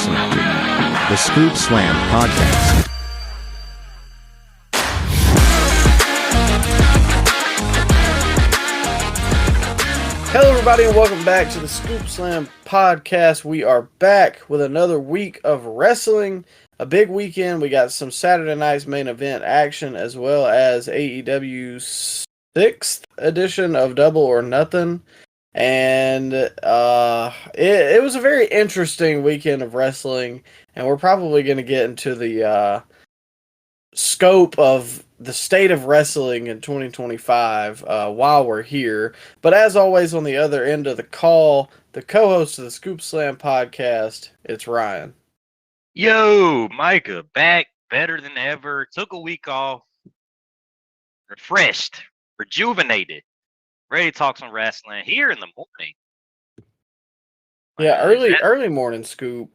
listening to the Scoop Slam Podcast. Hello, everybody, and welcome back to the Scoop Slam Podcast. We are back with another week of wrestling. A big weekend. We got some Saturday night's main event action, as well as AEW's 6th edition of Double or Nothing. And it was a very interesting weekend of wrestling, and we're probably going to get into the scope of the state of wrestling in 2025 while we're here. But as always, on the other end of the call, the co-host of the Scoop Slam Podcast, it's Ryan. Yo, Micah, back better than ever. Took a week off, refreshed, rejuvenated, ready to talk some wrestling here in the morning. Yeah, early morning scoop.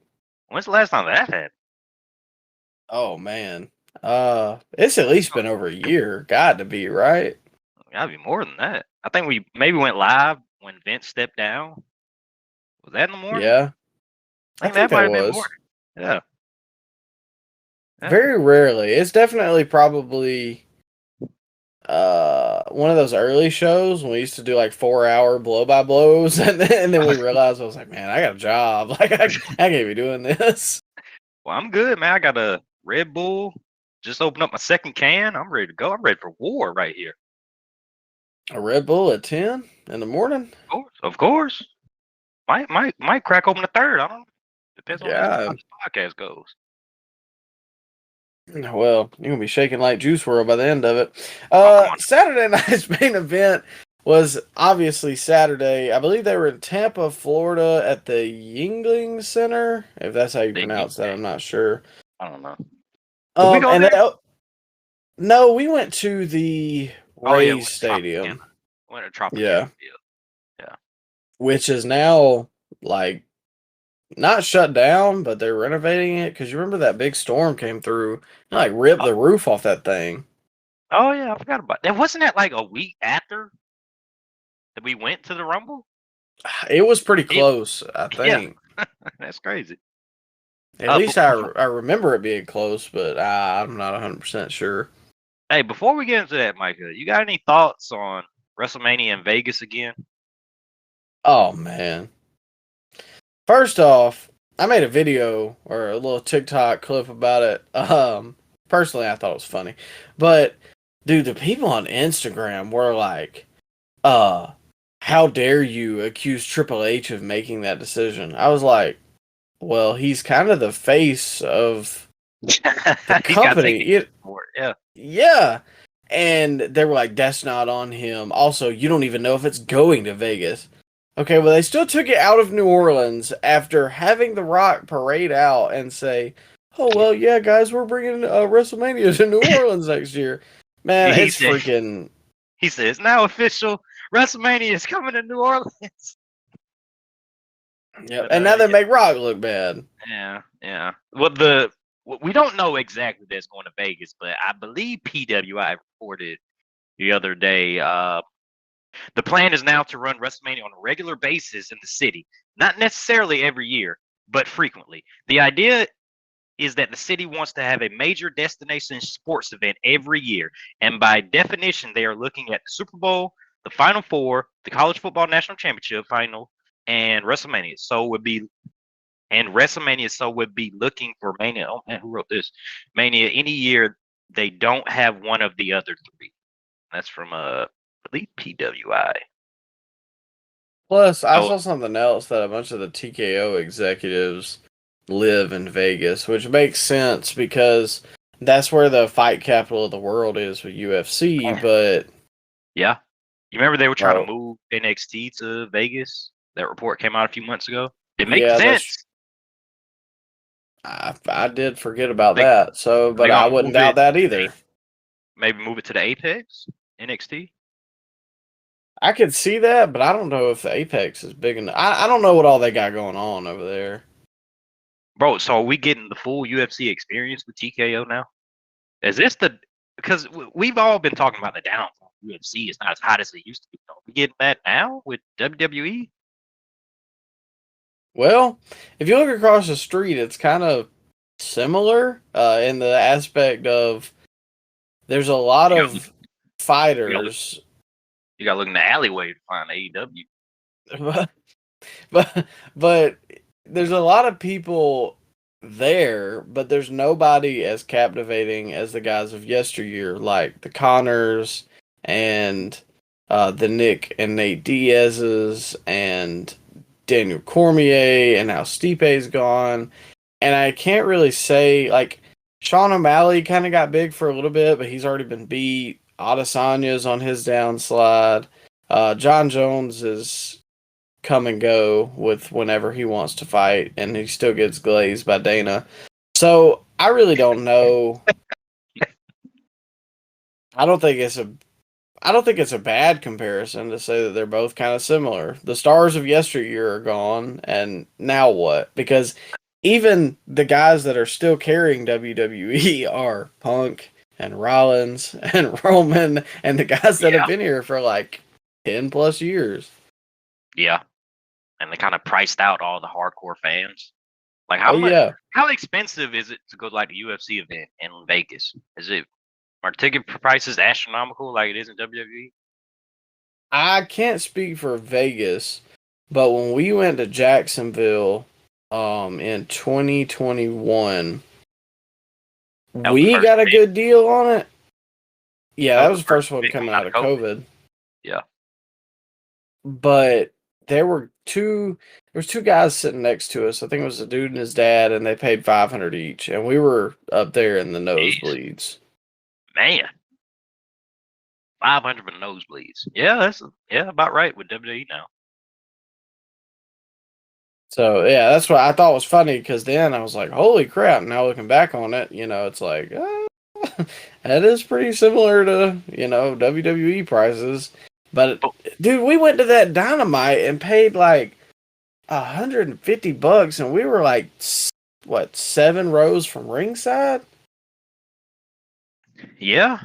When's the last time that happened? Oh man, it's at least been over a year. Got to be, right? Gotta be more than that. I think we maybe went live when Vince stepped down. Was that in the morning? Yeah, I think that might have been more. Yeah. Very rarely. It's definitely probably one of those early shows when we used to do like 4-hour blow by blows, and then we realized I was like, man, I got a job. Like I can't be doing this. Well, I'm good, man. I got a Red Bull. Just opened up my second can. I'm ready to go. I'm ready for war right here. A Red Bull at 10 in the morning? Of course. Might crack open a third. I don't know. Depends on how this podcast goes. Well, you're going to be shaking like Juice WRLD by the end of it. Saturday night's main event was obviously Saturday. I believe they were in Tampa, Florida at the Yuengling Center. If that's how you pronounce that, I'm not sure. I don't know. No, we went to the Rays Stadium. Went to Tropicana. Yeah. Which is now, like, not shut down, but they're renovating it. Because you remember that big storm came through and, like, ripped the roof off that thing. Oh, yeah, I forgot about that. Wasn't that, like, a week after that we went to the Rumble? It was pretty close, I think. Yeah. That's crazy. At least I remember it being close, but I'm not 100% sure. Hey, before we get into that, Micah, you got any thoughts on WrestleMania in Vegas again? Oh, man. First off, I made a video or a little TikTok clip about it. Personally, I thought it was funny. But, dude, the people on Instagram were like, how dare you accuse Triple H of making that decision? I was like, well, he's kind of the face of the company. Yeah. And they were like, that's not on him. Also, you don't even know if it's going to Vegas. Okay, well, they still took it out of New Orleans after having The Rock parade out and say, oh, well, yeah, guys, we're bringing WrestleMania to New Orleans next year. Man, He says, now official, WrestleMania is coming to New Orleans. Yeah, and now they make Rock look bad. Yeah. Well, we don't know exactly that's going to Vegas, but I believe PWI reported the other day. The plan is now to run WrestleMania on a regular basis in the city, not necessarily every year, but frequently. The idea is that the city wants to have a major destination sports event every year, and by definition, they are looking at the Super Bowl, the Final Four, the College Football National Championship Final, and WrestleMania. WrestleMania would be looking for Mania. Oh man, who wrote this? Mania any year they don't have one of the other three. That's from I believe PWI. Plus, I saw something else that a bunch of the TKO executives live in Vegas, which makes sense because that's where the fight capital of the world is with UFC. But yeah, you remember they were trying to move NXT to Vegas? That report came out a few months ago. It makes sense. I did forget about that. So, but I wouldn't doubt that either. Maybe move it to the Apex NXT. I could see that, but I don't know if the Apex is big enough. I don't know what all they got going on over there. Bro, so are we getting the full UFC experience with TKO now? Is this because we've all been talking about the downfall of UFC. It's not as hot as it used to be. Are we getting that now with WWE? Well, if you look across the street, it's kind of similar in the aspect of there's a lot You of got fighters, you got to look in the alleyway to find AEW. but but there's a lot of people there, but there's nobody as captivating as the guys of yesteryear, like the Connors and the Nick and Nate Diaz's and Daniel Cormier, and now Stipe's gone. And I can't really say, like, Sean O'Malley kind of got big for a little bit, but he's already been beat. Adesanya's on his downslide. John Jones is come and go with whenever he wants to fight, and he still gets glazed by Dana. So I really don't know. I don't think it's a bad comparison to say that they're both kind of similar. The stars of yesteryear are gone, and now what? Because even the guys that are still carrying WWE are Punk and Rollins and Roman and the guys that have been here for like 10 plus years. Yeah, and they kind of priced out all the hardcore fans. Like how expensive is it to go to like a UFC event in Vegas? Are ticket prices astronomical like it is in WWE? I can't speak for Vegas, but when we went to Jacksonville in 2021, we got a good deal on it. Yeah, that was the first one coming out of COVID. Yeah. But there was two guys sitting next to us. I think it was a dude and his dad, and they paid $500 each, and we were up there in the nosebleeds. Man. 500 for nosebleeds. Yeah, that's about right with WWE now. So yeah, that's what I thought was funny, because then I was like, "Holy crap!" Now looking back on it, it's like that is pretty similar to WWE prices. But dude, we went to that Dynamite and paid like $150, and we were like 7 rows from ringside. Yeah,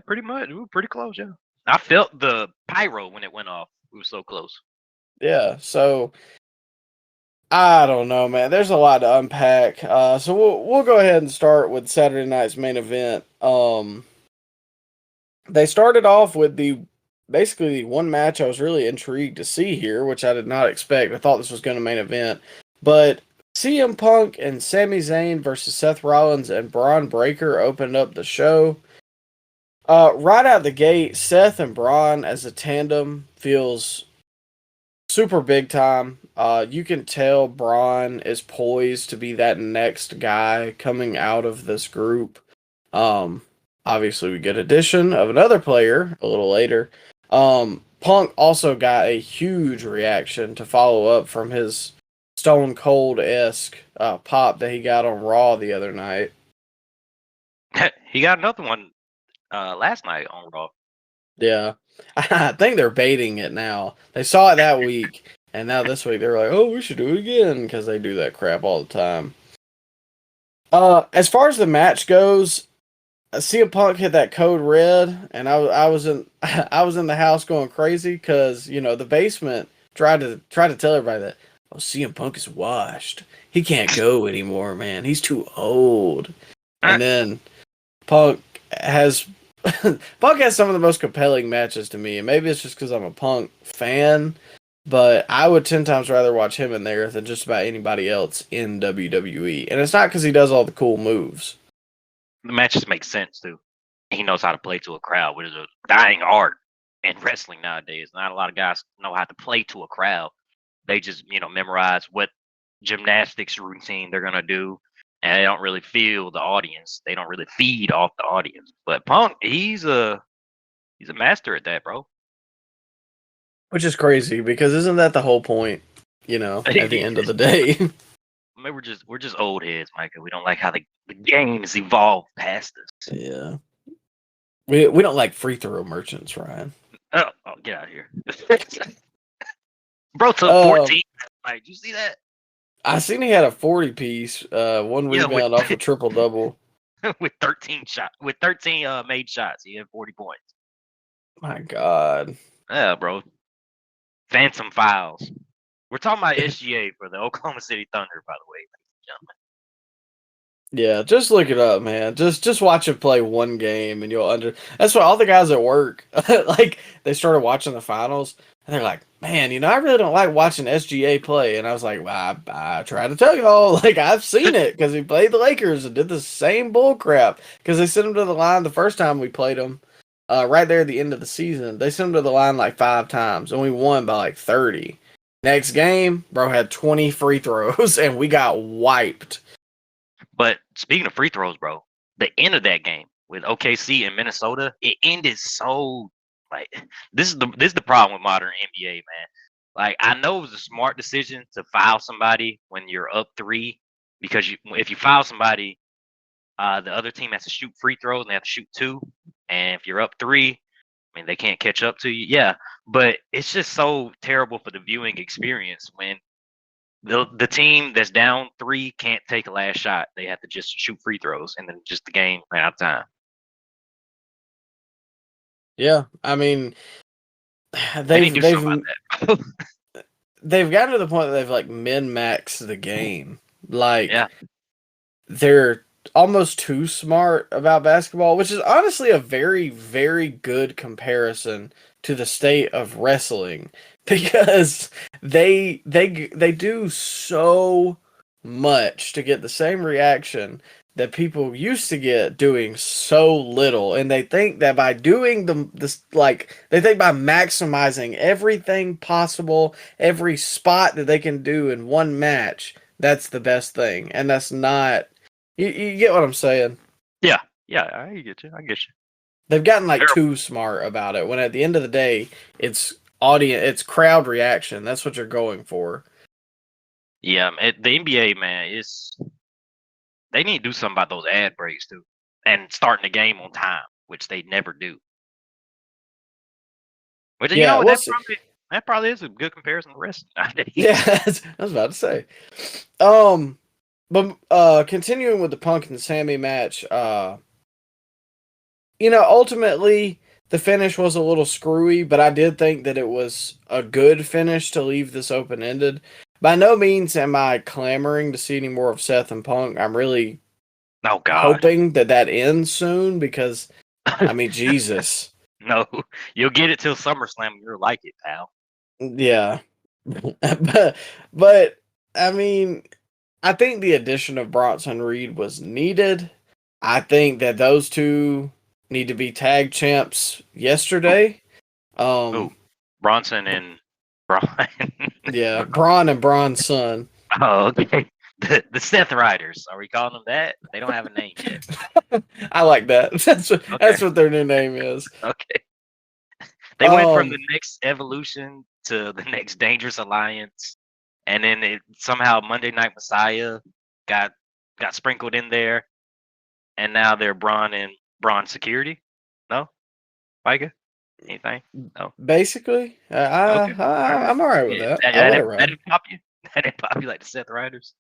pretty much. We were pretty close. Yeah, I felt the pyro when it went off. We were so close. Yeah, so I don't know, man. There's a lot to unpack. So we'll go ahead and start with Saturday night's main event. They started off with basically the one match I was really intrigued to see here, which I did not expect. I thought this was going to main event, but CM Punk and Sami Zayn versus Seth Rollins and Bron Breakker opened up the show. Right out the gate, Seth and Bron as a tandem feels super big time. You can tell Bron is poised to be that next guy coming out of this group. Obviously, we get addition of another player a little later. Punk also got a huge reaction to follow up from his Stone Cold-esque pop that he got on Raw the other night. He got another one last night on Raw. Yeah. I think they're baiting it now. They saw it that week, and now this week they're like, "Oh, we should do it again," because they do that crap all the time. As far as the match goes, CM Punk hit that code red, and I was in the house going crazy because the basement tried to tell everybody that CM Punk is washed. He can't go anymore, man. He's too old. And then Punk has some of the most compelling matches to me, and maybe it's just because I'm a Punk fan, but I would 10 times rather watch him in there than just about anybody else in WWE. And it's not because he does all the cool moves. The matches make sense too. He knows how to play to a crowd, which is a dying art in wrestling nowadays. Not a lot of guys know how to play to a crowd. They just memorize what gymnastics routine they're gonna do, and they don't really feel the audience. They don't really feed off the audience. But Punk, he's a master at that, bro. Which is crazy, because isn't that the whole point? At the end of the day. I mean, we're just old heads, Micah. We don't like how the games evolve past us. Yeah. We don't like free throw merchants, Ryan. Oh, get out of here. Bro took 14. Like, did you see that? I seen he had a 40 piece, one rebound off a triple double. with 13 made shots. He had 40 points. My God. Yeah, bro. Phantom Files. We're talking about SGA for the Oklahoma City Thunder, by the way, ladies and gentlemen. Yeah, just look it up, man. Just watch it play one game, and you'll That's why all the guys at work, like, they started watching the finals, and they're like, "Man, I really don't like watching SGA play." And I was like, "Well, I try to tell y'all, like, I've seen it because he played the Lakers and did the same bull crap because they sent him to the line the first time we played him, right there at the end of the season. They sent him to the line like 5 times, and we won by like 30. Next game, bro had 20 free throws, and we got wiped." But speaking of free throws, bro, the end of that game with OKC and Minnesota, it ended so like this is the problem with modern NBA, man. Like I know it was a smart decision to foul somebody when you're up 3 because if you foul somebody, the other team has to shoot free throws and they have to shoot 2, and if you're up 3, I mean they can't catch up to you. Yeah, but it's just so terrible for the viewing experience when the team that's down 3 can't take a last shot. They have to just shoot free throws, and then just the game ran out of time. Yeah, I mean, They need to do they've something about that. they've gotten to the point that they've like min-maxed the game. Like, Yeah, they're almost too smart about basketball, which is honestly a very, very good comparison to the state of wrestling because they do so much to get the same reaction that people used to get doing so little, and they think that by doing this, like, they think by maximizing everything possible, every spot that they can do in one match, that's the best thing, and that's not. You get what I'm saying? yeah, I get you. I get you. They've gotten like Terrible. too smart about it. When at the end of the day, it's audience, it's crowd reaction. That's what you're going for. Yeah, the NBA, man, they need to do something about those ad breaks too, and starting the game on time, which they never do. Which Yeah, we'll see. that probably is a good comparison to wrestling nowadays. Yeah, I was about to say. But continuing with the Punk and Sami match, ultimately the finish was a little screwy, but I did think that it was a good finish to leave this open ended. By no means am I clamoring to see any more of Seth and Punk. I'm really Oh God, hoping that ends soon because, I mean, Jesus. no, you'll get it till SummerSlam. And you'll like it, pal. Yeah. but I mean, I think the addition of Bronson Reed was needed. I think that those two need to be tag champs yesterday. Ooh, Bronson and Bron. Yeah, Bron and Bron's son. Oh, okay. The Seth Riders. Are we calling them that? They don't have a name yet. I like that. That's what their new name is. Okay. They went from the next evolution to the next dangerous alliance, and then somehow Monday Night Messiah got sprinkled in there, and now they're Bron and Bron Security. No, Micah, anything? No. Basically, Okay. I'm all right with that. That didn't pop you. That didn't pop you like the Seth Riders.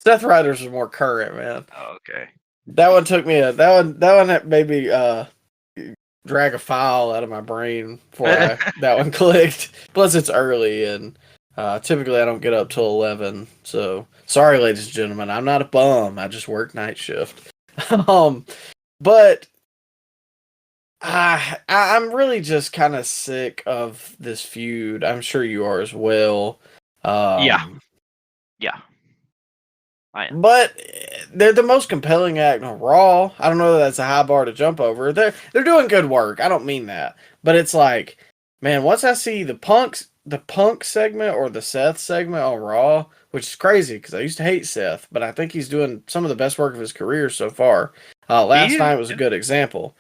Seth Riders is more current, man. Oh, okay. That one took me that one made me drag a file out of my brain before that one clicked. Plus, it's early, and typically I don't get up till 11. So sorry, ladies and gentlemen, I'm not a bum. I just work night shift. But I'm really just kind of sick of this feud. I'm sure you are as well. Yeah. But they're the most compelling act on Raw. I don't know that that's a high bar to jump over. They're doing good work. I don't mean that, but it's like, man, once I see the Punk segment or the Seth segment on Raw, which is crazy because I used to hate Seth, but I think he's doing some of the best work of his career so far. Last night was a good example.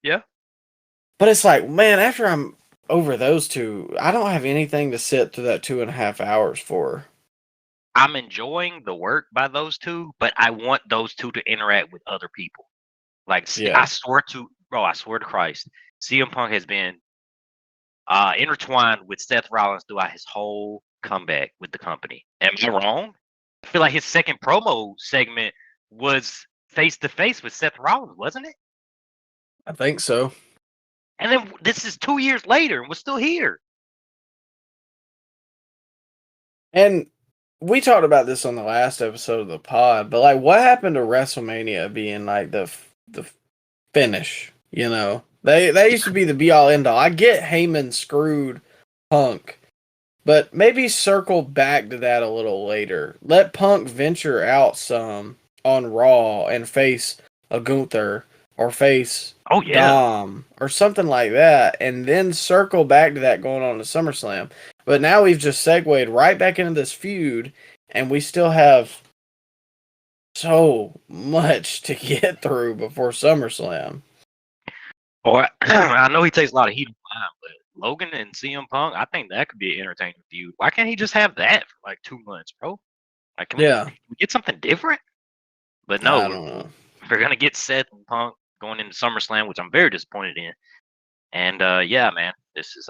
Yeah. But it's like, man, after I'm over those two, I don't have anything to sit through that 2.5 hours for. I'm enjoying the work by those two, but I want those two to interact with other people. Like, Yeah. I swear to Christ, CM Punk has been intertwined with Seth Rollins throughout his whole comeback with the company. Am I wrong? I feel like his second promo segment was face to face with Seth Rollins, wasn't it? I think so. And then this is 2 years later, and we're still here. And we talked about this on the last episode of the pod, but like, what happened to WrestleMania being like the finish? You know, they used to be the be all end all. I get Heyman screwed Punk, but maybe circle back to that a little later. Let Punk venture out some on Raw and face a Gunther or face Oh yeah. Dom or something like that, and then circle back to that going on to SummerSlam. But now we've just segued right back into this feud, and we still have so much to get through before SummerSlam. Or I know he takes a lot of heat on mine, but Logan and CM Punk, I think that could be an entertaining feud. Why can't he just have that for like 2 months, bro? Like, can we get something different? But no, I don't know. we're gonna get Seth and Punk going into SummerSlam, which I'm very disappointed in. And yeah, man, this is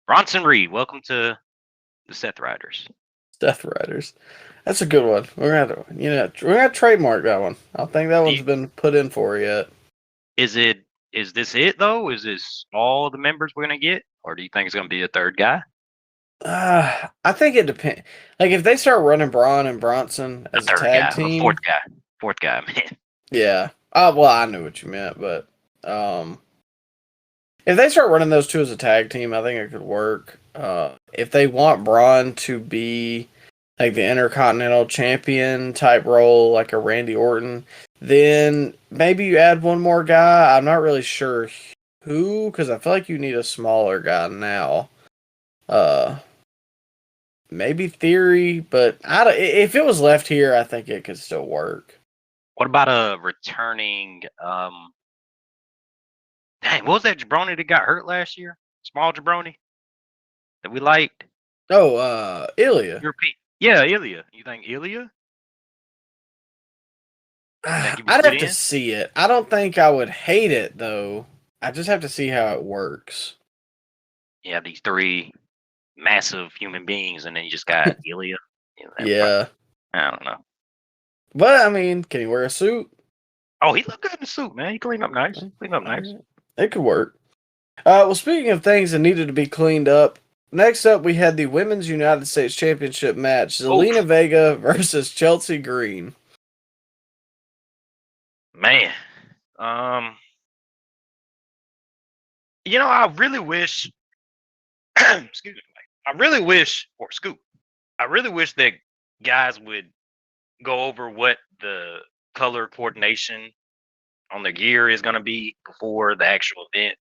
Bronson Reed. Welcome to the Seth Riders. Death Riders. That's a good one. We're gonna trademark that one. I don't think that one's been put in for yet. Is this it though? Is this all the members we're gonna get, or do you think it's gonna be a third guy? I think it depends. Like if they start running Braun and Bronson as a tag team, fourth guy, man. yeah. Well, I knew what you meant, but if they start running those two as a tag team, I think it could work. If they want Braun to be like the Intercontinental Champion type role, like a Randy Orton, then maybe you add one more guy. I'm not really sure who, because I feel like you need a smaller guy now. Maybe Theory, but if it was left here, I think it could still work. What about a returning? Dang, what was that jabroni that got hurt last year? Small jabroni that we liked. Oh, Ilya. Yeah, Ilya. You think Ilya? I'd have to see it. I don't think I would hate it though. I just have to see how it works. You have these three massive human beings, and then you just got Ilya. Yeah. I don't know. But I mean, can he wear a suit? Oh, he looked good in the suit, man. He cleaned up nice. It could work. Well, speaking of things that needed to be cleaned up, next up we had the Women's United States Championship match: Zelina Vega versus Chelsea Green. Man, I really wish. Excuse me. I really wish that guys would go over what the color coordination on the gear is going to be before the actual event.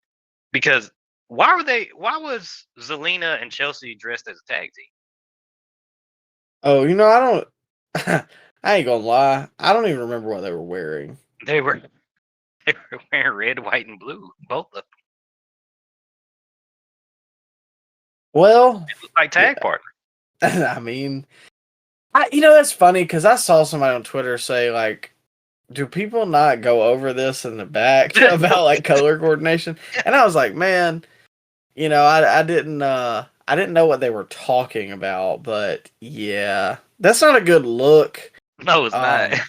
Because why was Zelina and Chelsea dressed as a tag team? Oh, I don't. I ain't gonna lie. I don't even remember what they were wearing. They were wearing red, white, and blue, both of them. Well, it was like tag partner. I mean, that's funny because I saw somebody on Twitter say like, do people not go over this in the back about like color coordination? And I was like, man, I didn't know what they were talking about, but yeah, that's not a good look. No, it's not.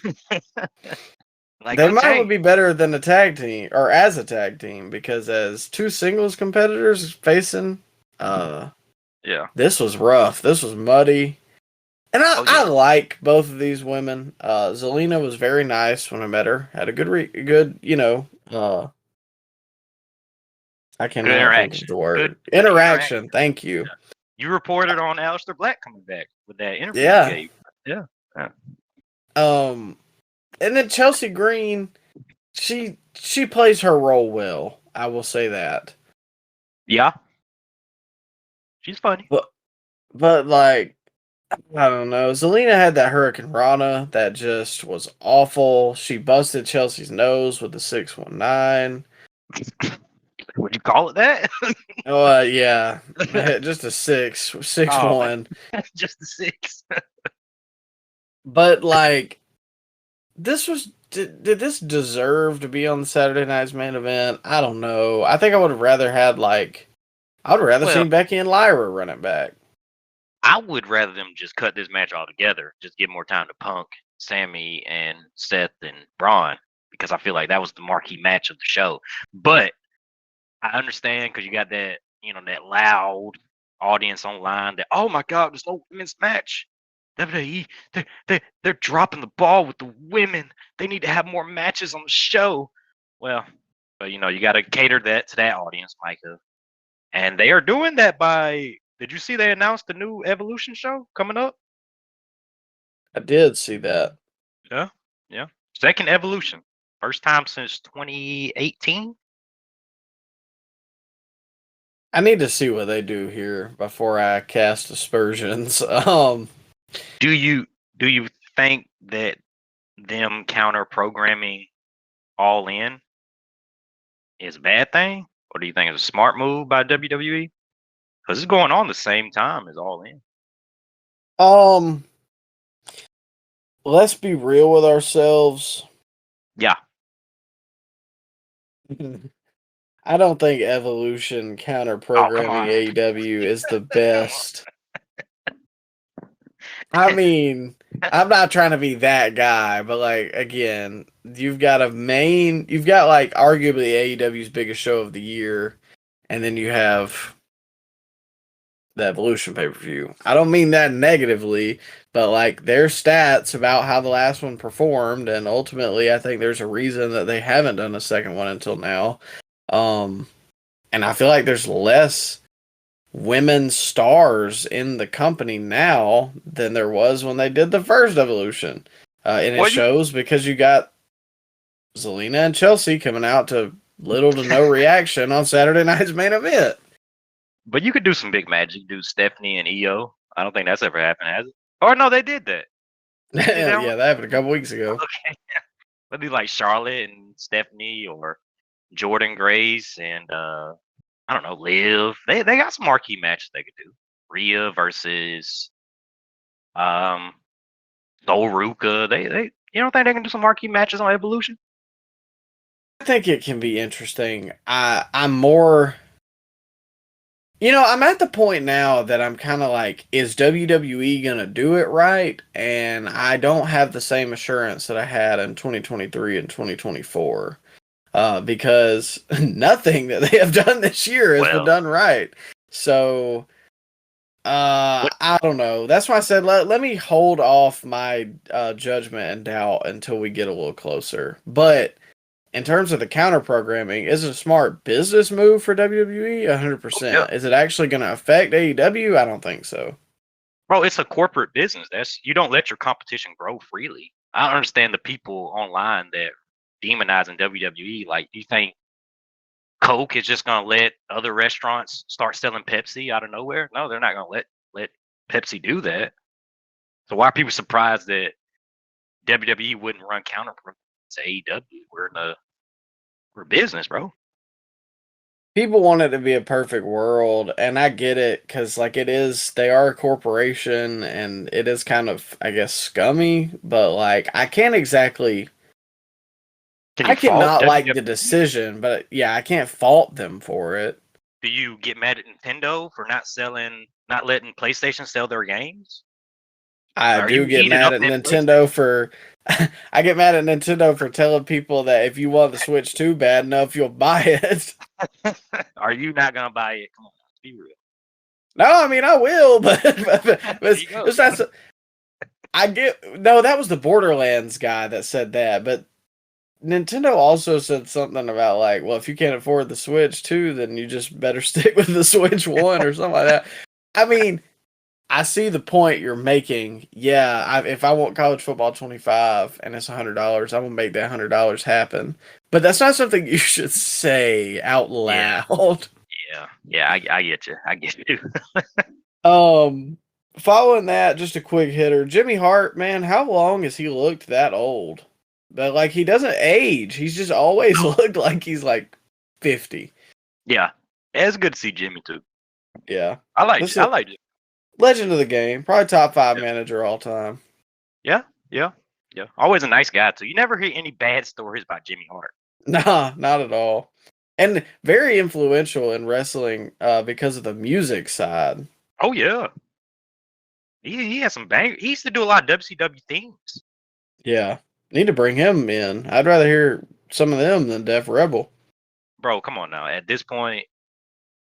Like, they might be better than a tag team or as a tag team, because as two singles competitors facing, this was rough. This was muddy. And I like both of these women. Zelina was very nice when I met her. Had a good, I cannot think of the word. Interaction. Thank you. Yeah. You reported on Aleister Black coming back with that interview. Yeah. And then Chelsea Green, she plays her role well. I will say that. Yeah. She's funny. But like, I don't know. Zelina had that Hurricane Rana that just was awful. She busted Chelsea's nose with the 619. Would you call it that? Oh, yeah. Just a 6-1. Just a 6. But like, did this deserve to be on the Saturday night's main event? I don't know. I think I would have rather had seen Becky and Lyra run it back. I would rather them just cut this match altogether. Just give more time to Punk, Sami, and Seth and Bron, because I feel like that was the marquee match of the show. But I understand because you got that, that loud audience online that, oh my God, there's no women's match. WWE, they're dropping the ball with the women. They need to have more matches on the show. Well, but you got to cater that to that audience, Micah. And they are doing that by. Did you see they announced the new Evolution show coming up? I did see that. Yeah, yeah. Second Evolution, first time since 2018. I need to see what they do here before I cast aspersions. Do you think that them counter programming All In is a bad thing, or do you think it's a smart move by WWE? Because it's going on the same time as All In. Let's be real with ourselves. Yeah. I don't think Evolution counter programming AEW is the best. I mean, I'm not trying to be that guy, but like again, you've got like arguably AEW's biggest show of the year, and then you have the Evolution pay-per-view. I don't mean that negatively, but like their stats about how the last one performed, and ultimately I think there's a reason that they haven't done a second one until now. And I feel like there's less women stars in the company now than there was when they did the first Evolution. And it shows because you got Zelina and Chelsea coming out to little to no reaction on Saturday night's main event. But you could do some big magic. Do Stephanie and EO. I don't think that's ever happened, has it? Or no, they did that. Yeah, that happened a couple weeks ago. Okay. Maybe like Charlotte and Stephanie, or Jordan Grace and I don't know, Liv. They got some marquee matches they could do. Rhea versus Ruka. They you don't think they can do some marquee matches on Evolution? I think it can be interesting. I'm more, I'm at the point now that I'm kind of like, is WWE gonna do it right? And I don't have the same assurance that I had in 2023 and 2024. Because nothing that they have done this year has been done right. So, I don't know. That's why I said let me hold off my judgment and doubt until we get a little closer. But in terms of the counter programming, is it a smart business move for WWE? 100%. Yeah. Is it actually going to affect AEW? I don't think so. Bro, it's a corporate business. You don't let your competition grow freely. I don't understand the people online that demonizing WWE. Like, do you think Coke is just gonna let other restaurants start selling Pepsi out of nowhere? No, they're not gonna let Pepsi do that. So why are people surprised that WWE wouldn't run counter to AEW? We're business, bro. People want it to be a perfect world, and I get it, because like they are a corporation, and it is kind of, I guess, scummy, but like I can't exactly. I cannot like the decision, but yeah, I can't fault them for it. Do you get mad at Nintendo for not letting PlayStation sell their games? I do get mad at Nintendo for. I get mad at Nintendo for telling people that if you want the Switch 2 bad enough, you'll buy it. Are you not gonna buy it? Come on, be real. No, I mean I will, but it's not. No, that was the Borderlands guy that said that, but Nintendo also said something about like, well, if you can't afford the Switch 2, then you just better stick with the Switch 1 or something like that. I mean, I see the point you're making. Yeah, if I want college football 25 and it's $100, I'm gonna make that $100 happen. But that's not something you should say out loud. Yeah, I get you. I get you. Following that, just a quick hitter. Jimmy Hart, man, how long has he looked that old? But like he doesn't age. He's just always looked like he's like 50. Yeah, it's good to see Jimmy too. Yeah, I like Jimmy. Legend of the game, probably top 5 manager all time. Yeah. Always a nice guy too. You never hear any bad stories about Jimmy Hart. Nah, not at all. And very influential in wrestling because of the music side. Oh yeah, he has some bang. He used to do a lot of WCW themes. Yeah, need to bring him in. I'd rather hear some of them than Def Rebel. Bro, come on now. At this point,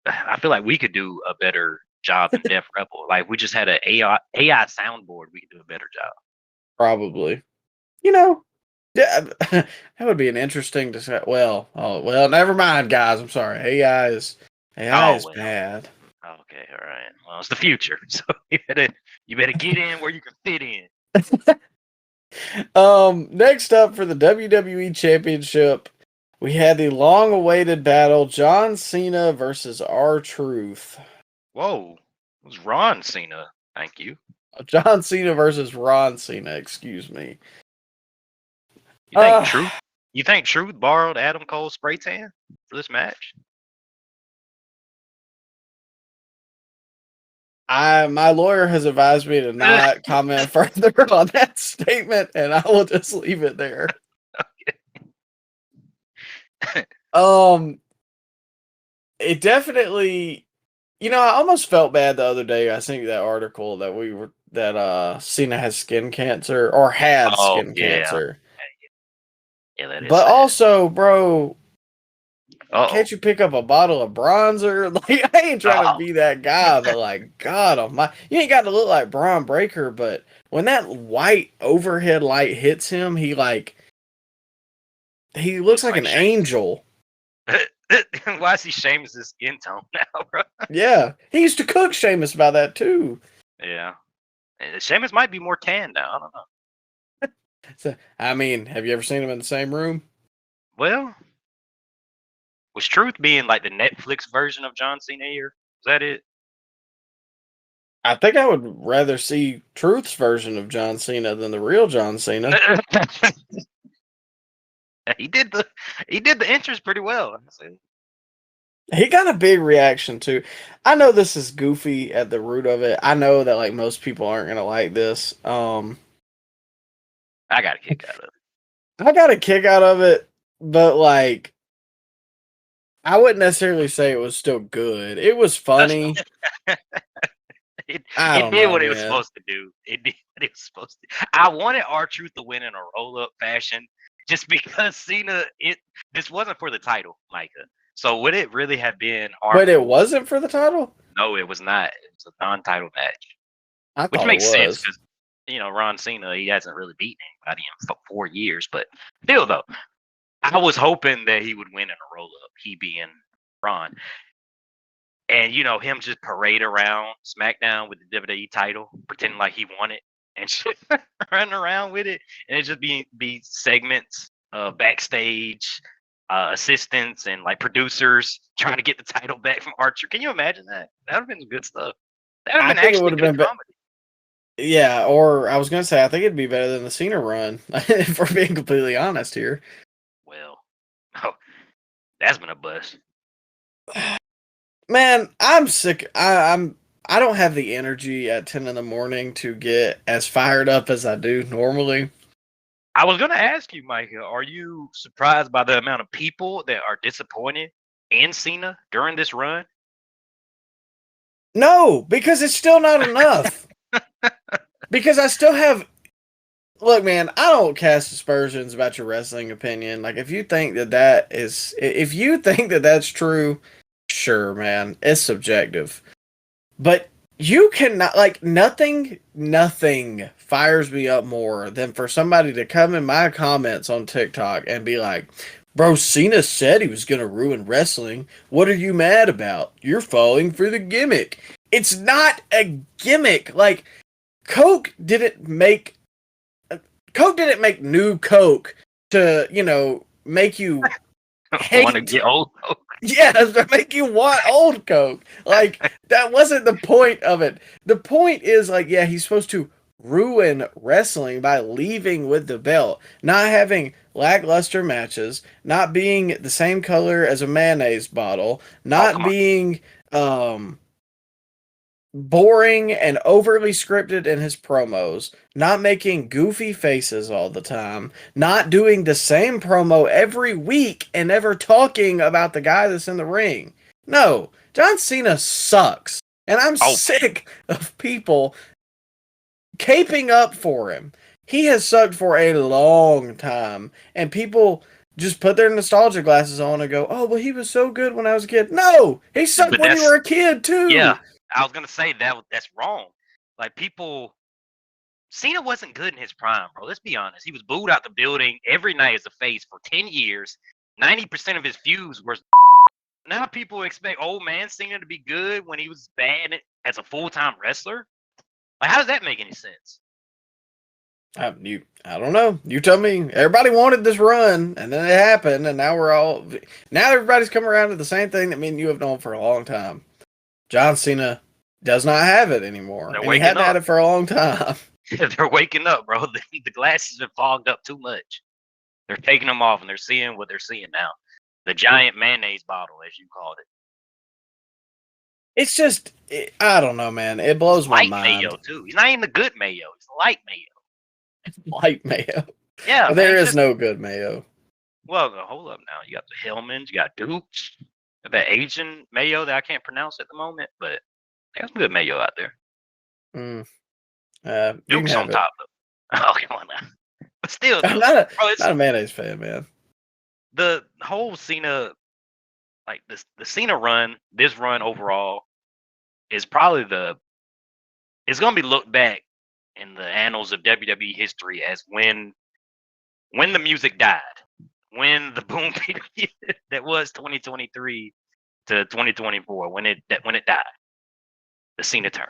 I feel like we could do a better job than Def Rebel. Like we just had an AI soundboard, we could do a better job. Probably. You know, yeah, that would be an interesting discussion. Well, never mind, guys. I'm sorry. AI is Well. bad. Okay, all right. Well, it's the future, so you better get in where you can fit in. Next up for the WWE Championship, we had the long-awaited battle: John Cena versus R-Truth. Whoa, it was Ron Cena. Thank you. John Cena versus Ron Cena. Excuse me. You think Truth borrowed Adam Cole's spray tan for this match? My lawyer has advised me to not comment further on that statement, and I will just leave it there. Okay. It definitely, I almost felt bad the other day. I think that article that Cena has skin cancer or had skin cancer. Yeah, that is. But sad. also, bro, Uh-oh. can't you pick up a bottle of bronzer? Like, I ain't trying to be that guy, but like, God almighty, you ain't got to look like Braun Breaker, but when that white overhead light hits him, he looks like an angel. Why is he Sheamus' skin tone now, bro? Yeah, he used to cook Sheamus about that too. Yeah, Sheamus might be more tan now. I don't know. So, I mean, have you ever seen him in the same room? Well, was Truth being like the Netflix version of John Cena here? Is that it? I think I would rather see Truth's version of John Cena than the real John Cena. He did the entrance pretty well. He got a big reaction too. I know this is goofy at the root of it. I know that like most people aren't gonna like this. I got a kick out of it. I got a kick out of it, but like I wouldn't necessarily say it was still good. It was funny. It did what it was supposed to do. It did what it was supposed to. I wanted R-Truth to win in a roll-up fashion just because Cena, this wasn't for the title, Micah. So would it really have been But it wasn't for the title? No, it was not. It was a non-title match. Which makes sense because, Ron Cena, he hasn't really beaten anybody in 4 years. But still, though, I was hoping that he would win in a roll-up, he being Ron. And, him just parade around SmackDown with the WWE title, pretending like he won it, and just running around with it. And it just be segments, backstage, assistants, and like producers trying to get the title back from Archer. Can you imagine that? That would have been good stuff. That would have been actually good comedy. Yeah, or I was going to say, I think it'd be better than the Cena run, if we're being completely honest here. Well, that's been a bust. Man, I'm sick. I don't have the energy at 10 in the morning to get as fired up as I do normally. I was going to ask you, Micah, are you surprised by the amount of people that are disappointed in Cena during this run? No, because it's still not enough. Because I still have... Look, man, I don't cast aspersions about your wrestling opinion. Like, if you think that that's true, sure, man, it's subjective. But you cannot, like, nothing fires me up more than for somebody to come in my comments on TikTok and be like, bro, Cena said he was going to ruin wrestling. What are you mad about? You're falling for the gimmick. It's not a gimmick. Like, Coke didn't make new Coke to, make you want to get old Coke. Yes, to make you want old Coke. Like, that wasn't the point of it. The point is, like, yeah, he's supposed to ruin wrestling by leaving with the belt, not having lackluster matches, not being the same color as a mayonnaise bottle, not being boring and overly scripted in his promos, not making goofy faces all the time, not doing the same promo every week and never talking about the guy that's in the ring. No, John Cena sucks. And I'm sick of people caping up for him. He has sucked for a long time. And people just put their nostalgia glasses on and go, oh, well, he was so good when I was a kid. No, he sucked when you were a kid, too. Yeah. I was gonna say that's wrong. Like people, Cena wasn't good in his prime, bro. Let's be honest. He was booed out the building every night as a face for 10 years. 90% of his feuds were. Now people expect old man Cena to be good when he was bad as a full-time wrestler. Like, how does that make any sense? I don't know. You tell me. Everybody wanted this run, and then it happened, and now everybody's come around to the same thing that me and you have known for a long time. John Cena does not have it anymore, They're and he hadn't had it for a long time. They're waking up, bro. The glasses have fogged up too much. They're taking them off, and they're seeing what they're seeing now. The giant mayonnaise bottle, as you called it. It's just, I don't know, man. It blows my mind. Light mayo, too. He's not even the good mayo. He's light mayo. Light mayo. Yeah, well, there is no good mayo. Well, hold up now. You got the Hellmans, you got Dukes, that Asian mayo that I can't pronounce at the moment, but there's some good mayo out there. Dukes on top of it. Oh, come on now. But still, I'm not a mayonnaise fan, man. The whole Cena, like the Cena run, this run overall, is probably it's going to be looked back in the annals of WWE history as when the music died, when the boom period that was 2023 to 2024, when it died, the Cena turn.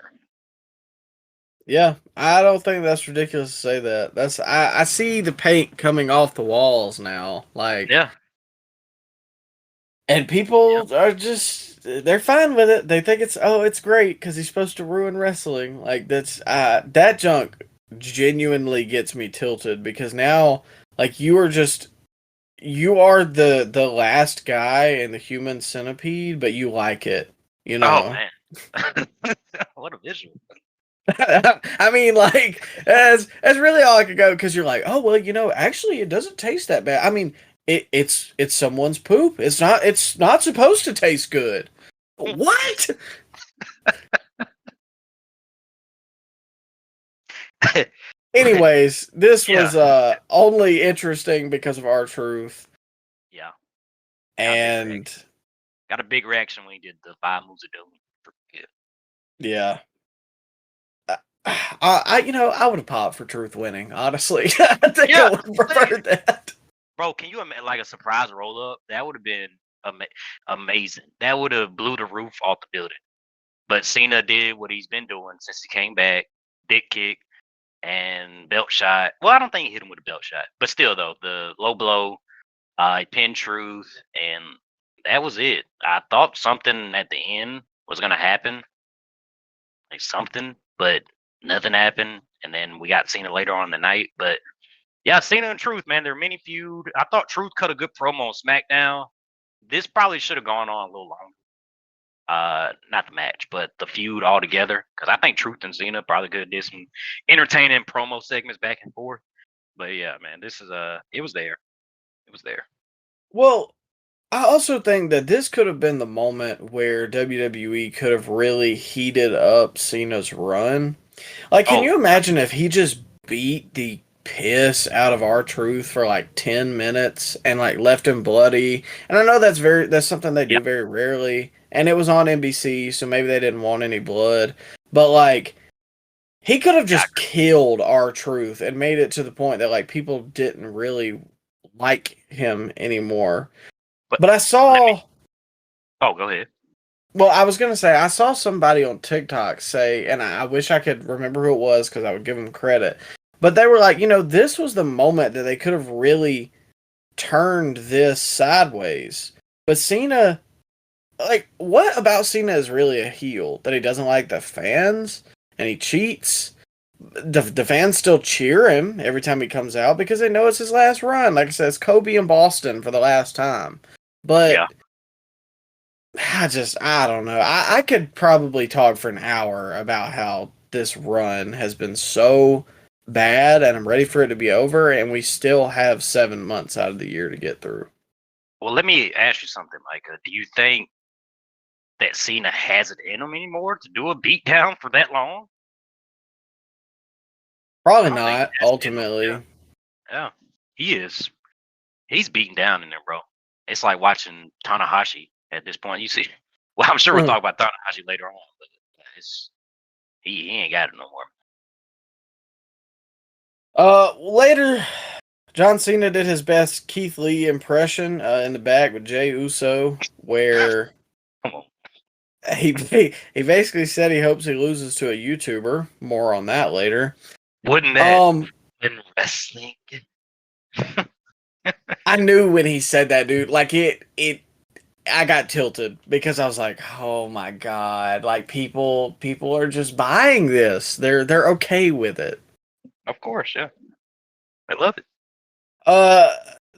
Yeah, I don't think that's ridiculous to say that. I see the paint coming off the walls now, like yeah. And people are they're fine with it. They think it's great because he's supposed to ruin wrestling. Like that junk genuinely gets me tilted because now like you are the last guy in the human centipede, but you like it, you know. Oh man. What a visual. I mean, like, as really all I could go, because you're like, oh well, actually it doesn't taste that bad. I mean, it's someone's poop. It's not supposed to taste good. What? Anyways, this was only interesting because of R-Truth. Yeah. And got a big reaction when he did the 5 moves of doom. Yeah. I would have popped for Truth winning, honestly. I think I would have preferred that. Bro, can you imagine like a surprise roll up? That would have been amazing. That would have blew the roof off the building. But Cena did what he's been doing since he came back. Dick kick and belt shot. Well, I don't think he hit him with a belt shot. But still, though, the low blow, he pinned Truth, and that was it. I thought something at the end was going to happen. Like something, but nothing happened. And then we got Cena later on in the night. But yeah, Cena and Truth, man, they're mini feud. I thought Truth cut a good promo on SmackDown. This probably should have gone on a little longer. Not the match, but the feud altogether. Because I think Truth and Cena probably could have did some entertaining promo segments back and forth. But yeah, man, this is it was there. It was there. Well, I also think that this could have been the moment where WWE could have really heated up Cena's run. Like, can you imagine if he just beat the piss out of R-Truth for like 10 minutes and like left him bloody? And I know that's something they do very rarely. And it was on NBC, so maybe they didn't want any blood. But like, he could have just killed R-Truth and made it to the point that like people didn't really like him anymore. But I saw... Oh, go ahead. Well, I was going to say, I saw somebody on TikTok say, and I wish I could remember who it was because I would give them credit, but they were like, this was the moment that they could have really turned this sideways. But Cena, like, what about Cena is really a heel? That he doesn't like the fans and he cheats? The fans still cheer him every time he comes out because they know it's his last run. Like I said, it's Kobe in Boston for the last time. But I don't know. I could probably talk for an hour about how this run has been so bad and I'm ready for it to be over, and we still have 7 months out of the year to get through. Well, let me ask you something, Micah. Do you think that Cena has it in him anymore to do a beatdown for that long? Probably not, ultimately. Yeah, he is. He's beaten down in there, bro. It's like watching Tanahashi at this point. You see, well, I'm sure we'll talk about Tanahashi later on, but because he ain't got it no more. Later, John Cena did his best Keith Lee impression in the back with Jey Uso, where Come on. he basically said he hopes he loses to a YouTuber. More on that later. Wouldn't that in wrestling? I knew when he said that, dude. Like I got tilted because I was like, "Oh my god!" Like people are just buying this. They're okay with it. Of course, yeah. I love it.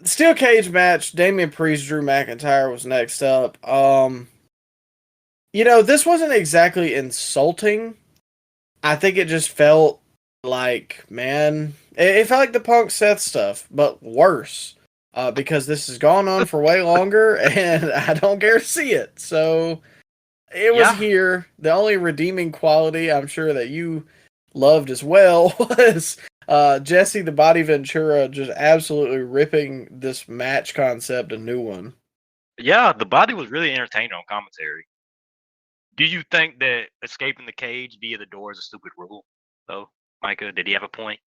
Steel cage match. Damian Priest, Drew McIntyre was next up. This wasn't exactly insulting. I think it just felt like, man, it felt like the Punk Seth stuff, but worse. Because this has gone on for way longer, and I don't care to see it. So it was here. The only redeeming quality I'm sure that you loved as well was Jesse the Body Ventura just absolutely ripping this match concept a new one. Yeah, the Body was really entertaining on commentary. Do you think that escaping the cage via the door is a stupid rule, though, Micah? Did he have a point?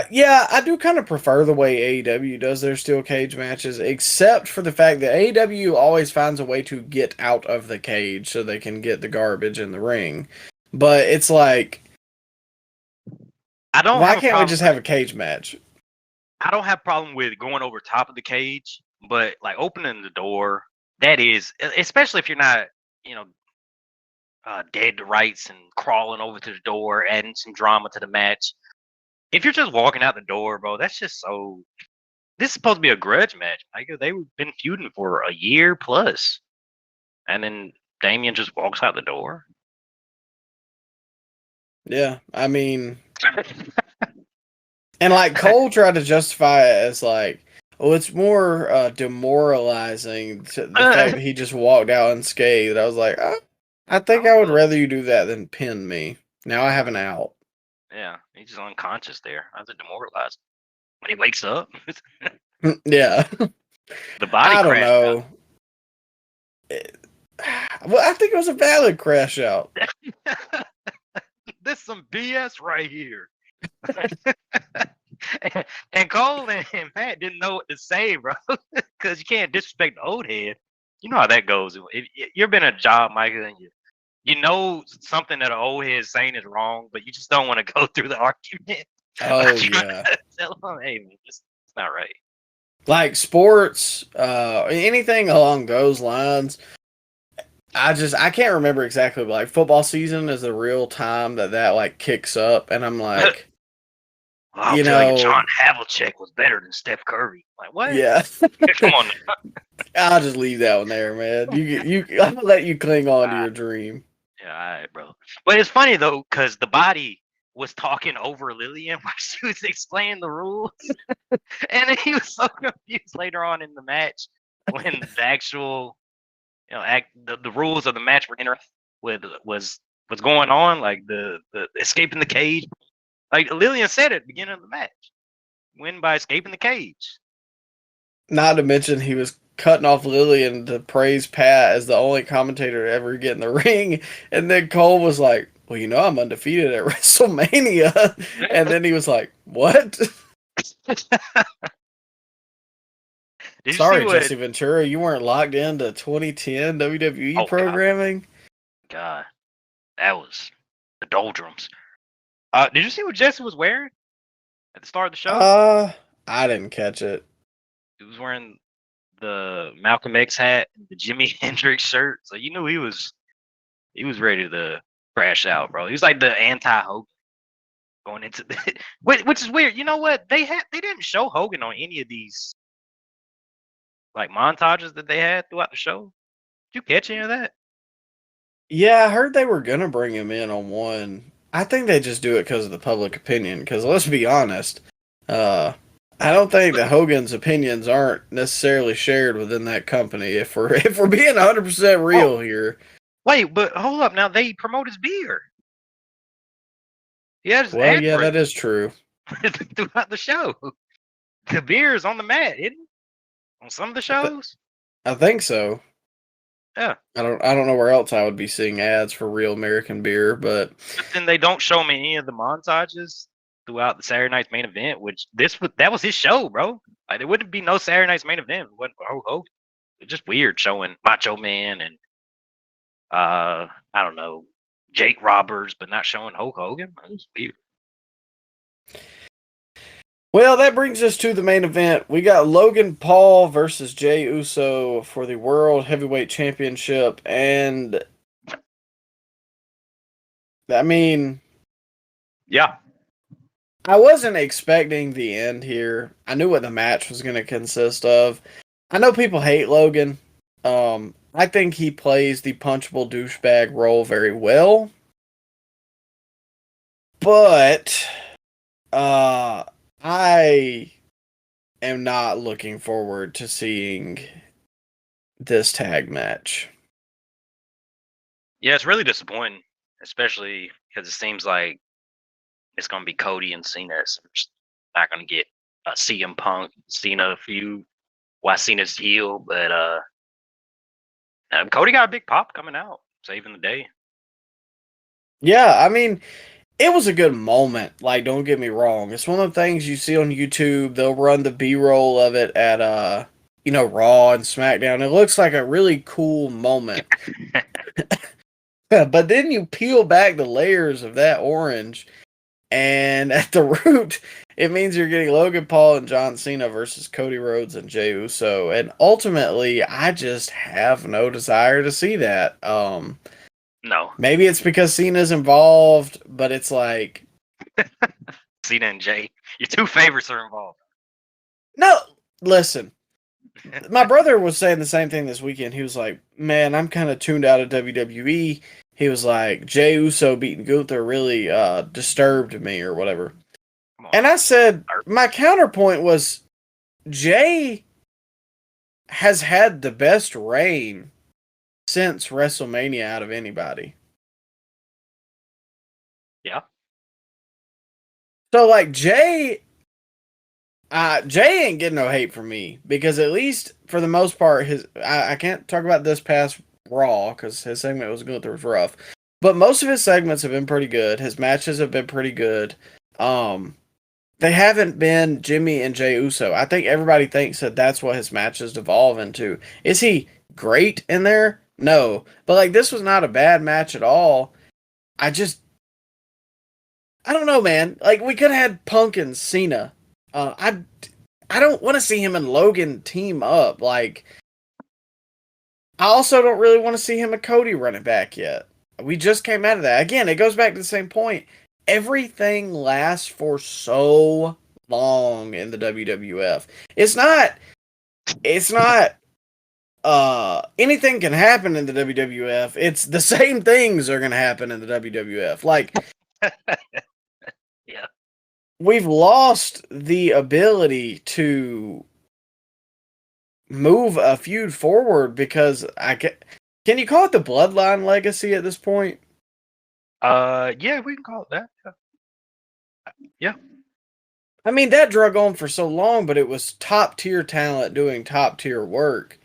Yeah, I do kind of prefer the way AEW does their steel cage matches, except for the fact that AEW always finds a way to get out of the cage so they can get the garbage in the ring. But it's like, why can't we just have a cage match? I don't have a problem with going over top of the cage, but like opening the door, that is, especially if you're not, dead to rights and crawling over to the door, adding some drama to the match. If you're just walking out the door, bro, that's just so. This is supposed to be a grudge match. Like they've been feuding for a year plus, and then Damian just walks out the door. Yeah, I mean, and like Cole tried to justify it as like, oh, it's more demoralizing to the fact that he just walked out unscathed. I was like, I think I would rather you do that than pin me. Now I have an out. Yeah, he's just unconscious there. How's it demoralized? When he wakes up? Yeah. The Body I don't crash know. Well, I think it was a valid crash out. This is some BS right here. And Cole and Matt didn't know what to say, bro, because you can't disrespect the old head. You know how that goes. If you've been a job, Micah, and you know something that an old head is saying is wrong, but you just don't want to go through the argument. Oh yeah. Tell them, hey, man, it's not right. Like sports, anything along those lines. I can't remember exactly, but like football season is the real time that like kicks up, and I'm like, I'll tell you, John Havlicek was better than Steph Curry. Like what? Yeah. Come on. I'll just leave that one there, man. I'm gonna let you cling on to your dream. Yeah, all right, bro. But it's funny though, because the Body was talking over Lillian while she was explaining the rules, and then he was so confused later on in the match when the actual, the rules of the match were with was going on, like the escaping the cage. Like Lillian said at the beginning of the match, win by escaping the cage. Not to mention he was cutting off Lillian to praise Pat as the only commentator to ever get in the ring, and then Cole was like, well, I'm undefeated at WrestleMania. And then he was like, what? Sorry, Jesse Ventura, you weren't locked into 2010 WWE programming? God, that was the doldrums. Did you see what Jesse was wearing at the start of the show? I didn't catch it. He was wearing the Malcolm X hat and the Jimi Hendrix shirt, so you knew he was ready to crash out, bro. He was like the anti-Hogan going into the, which is weird. You know what? They didn't show Hogan on any of these like montages that they had throughout the show. Did you catch any of that? Yeah, I heard they were gonna bring him in on one. I think they just do it because of the public opinion. Because let's be honest, I don't think that Hogan's opinions aren't necessarily shared within that company. If we're being 100% real here. Wait, but hold up. Now they promote his beer. Yeah, that is true. Throughout the show, the beer is on the mat, isn't it? On some of the shows. I think so. Yeah. I don't know where else I would be seeing ads for real American beer, but But then they don't show me any of the montages throughout the Saturday Night's Main Event, which that was his show, bro. Like there wouldn't be no Saturday Night's Main Event. If it wasn't for Hulk Hogan. It's just weird showing Macho Man and I don't know, Jake Roberts, but not showing Hulk Hogan. It's weird. well, that brings us to the main event. We got Logan Paul versus Jey Uso for the World Heavyweight Championship, and I mean, Yeah. I wasn't expecting the end here. I knew what the match was going to consist of. I know people hate Logan. I think he plays the punchable douchebag role very well. But I am not looking forward to seeing this tag match. Yeah, it's really disappointing, especially because it seems like it's going to be Cody and Cena. So we're just not going to get a CM Punk Cena feud while Cena's heel, but Cody got a big pop coming out, saving the day. Yeah, I mean, it was a good moment. Like, don't get me wrong. It's one of the things you see on YouTube. They'll run the B-roll of it at Raw and SmackDown. It looks like a really cool moment. But then you peel back the layers of that orange, and at the root, it means you're getting Logan Paul and John Cena versus Cody Rhodes and Jey Uso. And ultimately, I just have no desire to see that. No. Maybe it's because Cena's involved, but it's like... Cena and Jay. Your two favorites are involved. No, listen. My brother was saying the same thing this weekend. He was like, man, I'm kind of tuned out of WWE. He was like, Jey Uso beating Gunther really disturbed me or whatever. And I said, my counterpoint was, Jey has had the best reign since WrestleMania out of anybody. Yeah. So, like, Jey ain't getting no hate from me, because at least for the most part, I can't talk about this past Raw because his segment was rough, but most of his segments have been pretty good. His matches have been pretty good. They haven't been Jimmy and Jey Uso. I think everybody thinks that that's what his matches devolve into. Is he great in there? No, but like, this was not a bad match at all. I don't know, man. Like, we could have had Punk and Cena. I don't want to see him and Logan team up. Like, I also don't really want to see him and Cody running back yet. We just came out of that. Again, it goes back to the same point. Everything lasts for so long in the WWF. It's not anything can happen in the WWF. It's the same things are going to happen in the WWF. Like, yeah. We've lost the ability to move a feud forward because can you call it the bloodline legacy at this point? Yeah, we can call it that. Yeah. I mean, that drug on for so long, but it was top tier talent doing top tier work.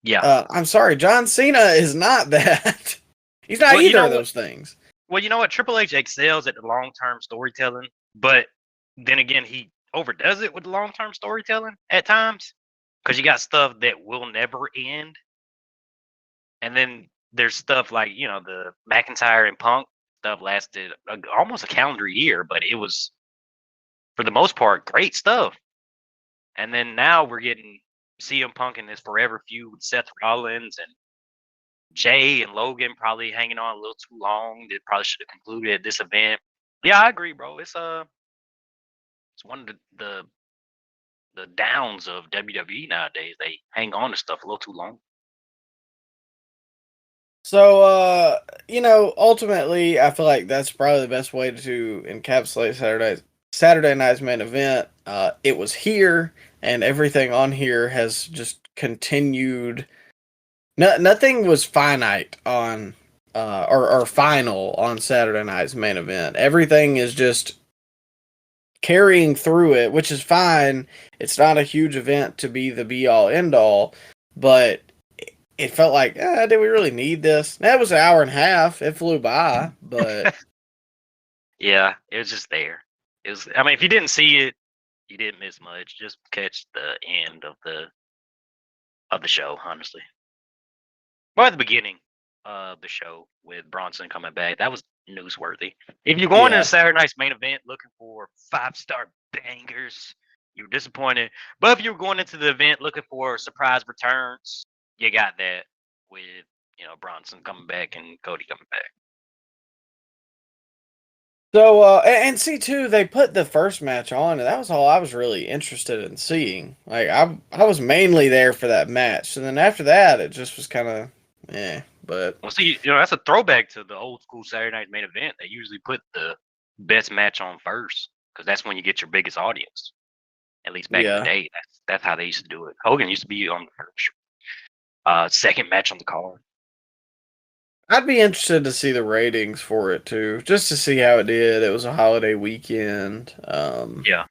Yeah. I'm sorry, John Cena is not that. He's not either of those things. Well, you know what? Triple H excels at the long-term storytelling, but then again, he overdoes it with the long-term storytelling at times because you got stuff that will never end. And then there's stuff like, the McIntyre and Punk stuff lasted almost a calendar year, but it was, for the most part, great stuff. And then now we're getting CM Punk in this forever feud with Seth Rollins and Jay and Logan probably hanging on a little too long. They probably should have concluded at this event. Yeah, I agree, bro. It's one of the downs of WWE nowadays. They hang on to stuff a little too long. So, ultimately, I feel like that's probably the best way to encapsulate Saturday night's main event. It was here, and everything on here has just continued. Nothing was finite on, or final on Saturday night's main event. Everything is just carrying through it, which is fine. It's not a huge event to be the be-all, end-all, but it felt like, did we really need this? That was an hour and a half. It flew by, but Yeah, it was just there. It was. I mean, if you didn't see it, you didn't miss much. Just catch the end of the show, honestly. Well, at the beginning of the show with Bronson coming back, that was newsworthy. If you're going Yeah. to Saturday night's main event looking for 5-star bangers, you're disappointed. But if you're going into the event looking for surprise returns, you got that with Bronson coming back and Cody coming back. so and see too, they put the first match on, and that was all I was really interested in seeing. Like I was mainly there for that match, and then after that, it just was kind of But Well, see, that's a throwback to the old school Saturday night main event. They usually put the best match on first because that's when you get your biggest audience. At least back in Yeah. the day, that's how they used to do it. Hogan used to be on the first, second match on the card. I'd be interested to see the ratings for it too, just to see how it did. It was a holiday weekend. Yeah.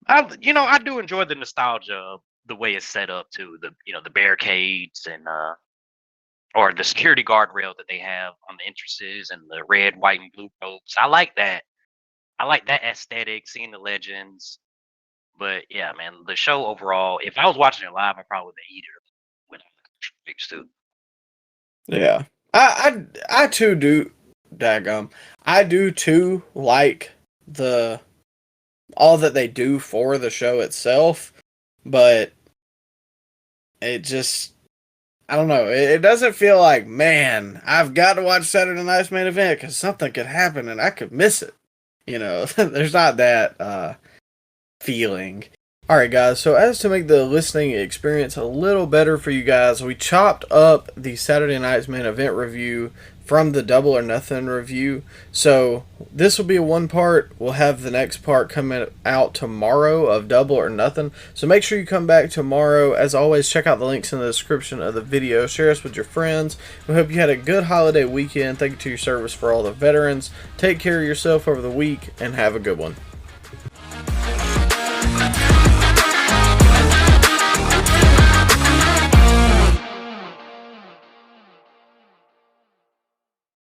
I do enjoy the nostalgia of the way it's set up too. The barricades and or the security guardrail that they have on the entrances and the red, white, and blue ropes. I like that. I like that aesthetic, seeing the legends. But yeah, man, the show overall. If I was watching it live, I probably would eat it with fixed too. Yeah, I too do. Daggum, I do too like the all that they do for the show itself, but it just I don't know. It doesn't feel like, man, I've got to watch Saturday Night's Main Event because something could happen and I could miss it. There's not that feeling. Alright guys, so as to make the listening experience a little better for you guys, we chopped up the Saturday Night's Main Event review from the Double or Nothing review. So this will be a one part. We'll have the next part coming out tomorrow of Double or Nothing. So make sure you come back tomorrow. As always, check out the links in the description of the video. Share us with your friends. We hope you had a good holiday weekend. Thank you to your service for all the veterans. Take care of yourself over the week and have a good one.